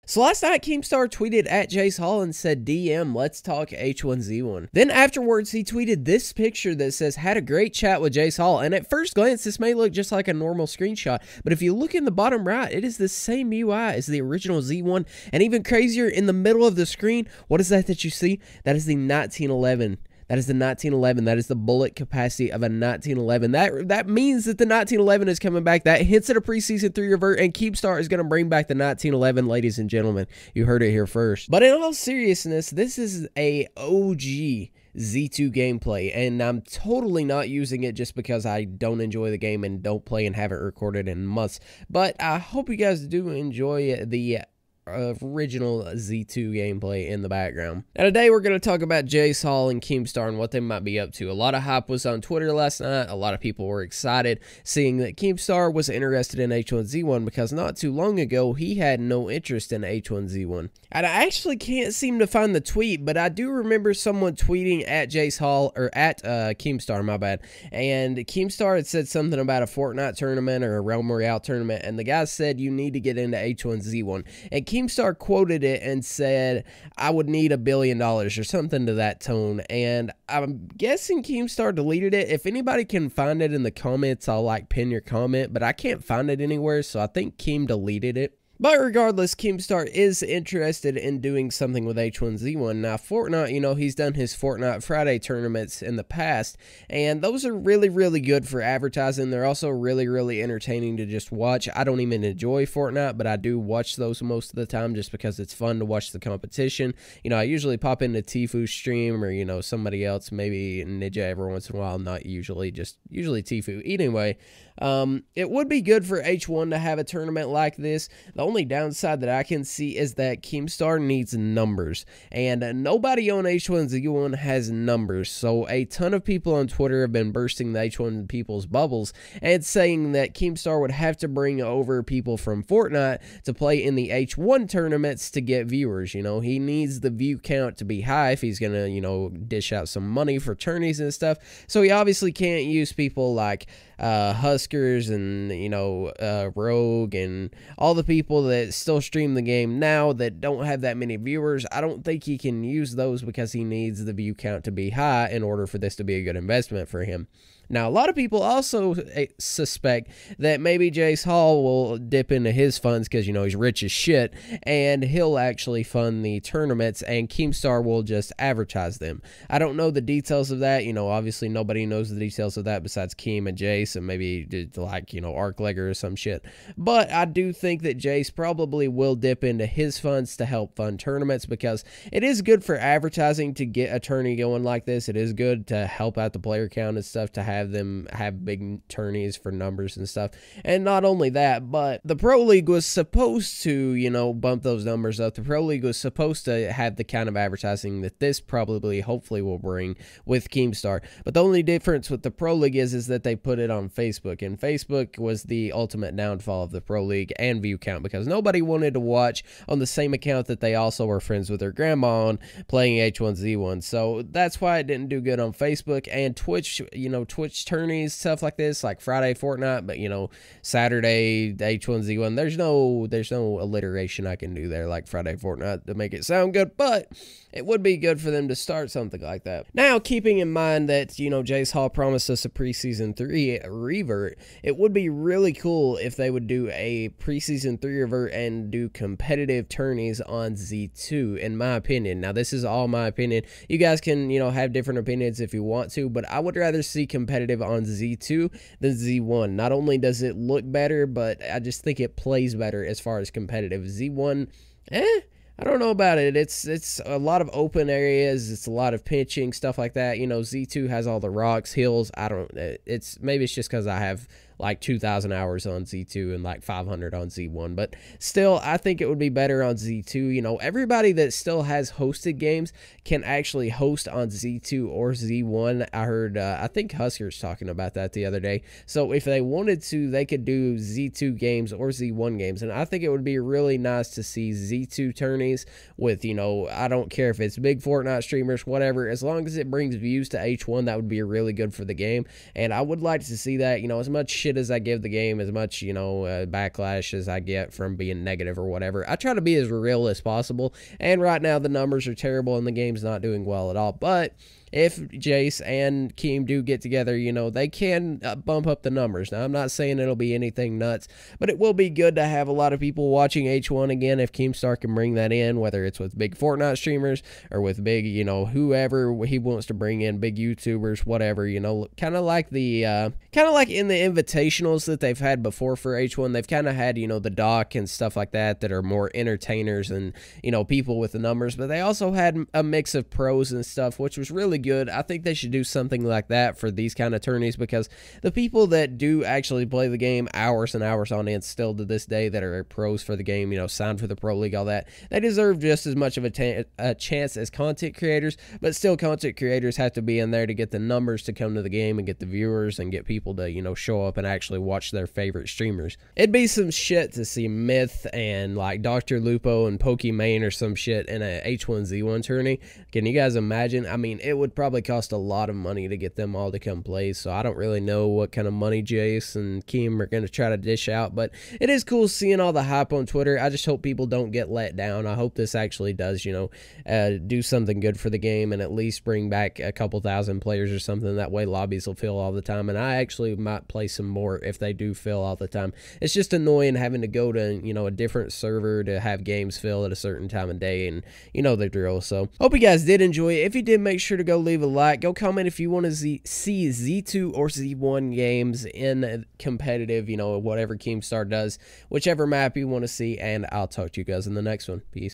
So last night, Keemstar tweeted at Jace Hall and said, DM, let's talk H1Z1. Then afterwards, he tweeted this picture that says, had a great chat with Jace Hall. And at first glance, this may look just like a normal screenshot, but if you look in the bottom right, it is the same UI as the original Z1. And even crazier, in the middle of the screen, what is that you see? That is the 1911. That is the 1911. That is the bullet capacity of a 1911. That means that the 1911 is coming back. That hints at a preseason 3 revert, and Keemstar is going to bring back the 1911, ladies and gentlemen. You heard it here first. But in all seriousness, this is a OG Z2 gameplay, and I'm totally not using it just because I don't enjoy the game and don't play and haven't recorded in months. But I hope you guys do enjoy the original Z2 gameplay in the background. Now today we're going to talk about Jace Hall and Keemstar and what they might be up to. A lot of hype was on Twitter last night. A lot of people were excited seeing that Keemstar was interested in H1Z1 because not too long ago he had no interest in H1Z1. And I actually can't seem to find the tweet, but I do remember someone tweeting at Jace Hall, or at Keemstar, my bad, and Keemstar had said something about a Fortnite tournament or a Realm Royale tournament, and the guy said you need to get into H1Z1, and Keemstar quoted it and said, I would need $1 billion or something to that tone. And I'm guessing Keemstar deleted it. If anybody can find it in the comments, I'll pin your comment, but I can't find it anywhere. So I think Keem deleted it. But regardless, Keemstar is interested in doing something with H1Z1. Now, Fortnite, you know, he's done his Fortnite Friday tournaments in the past, and those are really, really good for advertising. They're also really, really entertaining to just watch. I don't even enjoy Fortnite, but I do watch those most of the time just because it's fun to watch the competition. You know, I usually pop into Tfu's stream or, you know, somebody else, maybe Ninja every once in a while. Not usually, just usually Tfu. Anyway, it would be good for H1 to have a tournament like this. The only downside that I can see is that Keemstar needs numbers, and nobody on H1Z1 has numbers. So a ton of people on Twitter have been bursting the H1 people's bubbles and saying that Keemstar would have to bring over people from Fortnite to play in the H1 tournaments to get viewers. You know, he needs the view count to be high if he's gonna, you know, dish out some money for tourneys and stuff. So he obviously can't use people like Huskers and, you know, Rogue and all the people that still stream the game now that don't have that many viewers. I don't think he can use those because he needs the view count to be high in order for this to be a good investment for him. Now, a lot of people also suspect that maybe Jace Hall will dip into his funds because, you know, he's rich as shit, and he'll actually fund the tournaments, and Keemstar will just advertise them. I don't know the details of that. You know, obviously nobody knows the details of that besides Keem and Jace, and maybe like, you know, Arclegger or some shit. But I do think that Jace probably will dip into his funds to help fund tournaments because it is good for advertising to get a tourney going like this. It is good to help out the player count and stuff, to have them have big tourneys for numbers and stuff. And not only that, but the Pro League was supposed to, you know, bump those numbers up. The Pro League was supposed to have the kind of advertising that this probably, hopefully, will bring with Keemstar. But the only difference with the Pro League is that they put it on Facebook, and Facebook was the ultimate downfall of the Pro League and view count because nobody wanted to watch on the same account that they also were friends with their grandma on playing H1Z1. So that's why it didn't do good on Facebook. And Twitch, you know, Twitch tourneys, stuff like this, like Friday Fortnite, but, you know, Saturday H1Z1, there's no alliteration I can do there like Friday Fortnite to make it sound good, but it would be good for them to start something like that. Now, keeping in mind that, you know, Jace Hall promised us a preseason 3 revert, it would be really cool if they would do a preseason 3 revert and do competitive tourneys on Z2, in my opinion. Now, this is all my opinion. You guys can, you know, have different opinions if you want to, but I would rather see competitive on Z2 than Z1. Not only does it look better, but I just think it plays better as far as competitive. Z1, I don't know about it. It's a lot of open areas. It's a lot of pitching, stuff like that. You know, Z2 has all the rocks, hills. Maybe it's just because I have like 2,000 hours on Z2 and like 500 on Z1, but still, I think it would be better on Z2. You know, everybody that still has hosted games can actually host on Z2 or Z1. I heard, I think Husker's talking about that the other day. So if they wanted to, they could do Z2 games or Z1 games, and I think it would be really nice to see Z2 tourneys with, you know, I don't care if it's big Fortnite streamers, whatever, as long as it brings views to H1, that would be really good for the game, and I would like to see that. You know, as much shit shit as I give the game, as much, you know, backlash as I get from being negative or whatever. I try to be as real as possible, and right now the numbers are terrible and the game's not doing well at all. But if Jace and Keem do get together, you know, they can bump up the numbers. Now, I'm not saying it'll be anything nuts, but it will be good to have a lot of people watching H1 again if Keemstar can bring that in, whether it's with big Fortnite streamers or with big, you know, whoever he wants to bring in, big YouTubers, whatever, you know, kind of like in the invitationals that they've had before for H1. They've kind of had, you know, the doc and stuff like that are more entertainers and, you know, people with the numbers, but they also had a mix of pros and stuff, which was really good. I think they should do something like that for these kind of tourneys, because the people that do actually play the game hours and hours on end still to this day, that are pros for the game, you know, signed for the pro league, all that, they deserve just as much of a chance as content creators. But still, content creators have to be in there to get the numbers to come to the game and get the viewers and get people to, you know, show up and actually watch their favorite streamers. It'd be some shit to see Myth and like Dr. Lupo and Pokimane or some shit in a H1Z1 tourney. Can you guys imagine? I mean, it would probably cost a lot of money to get them all to come play, so I don't really know what kind of money Jace and Keem are going to try to dish out, but it is cool seeing all the hype on Twitter. I just hope people don't get let down. I hope this actually does, you know, do something good for the game and at least bring back a couple thousand players or something. That way lobbies will fill all the time, and I actually might play some more if they do fill all the time. It's just annoying having to go to, you know, a different server to have games fill at a certain time of day, and you know the drill. So hope you guys did enjoy it. If you did, make sure to go leave a like, go comment if you want to see Z2 or Z1 games in competitive, you know, whatever Keemstar does, whichever map you want to see, and I'll talk to you guys in the next one. Peace.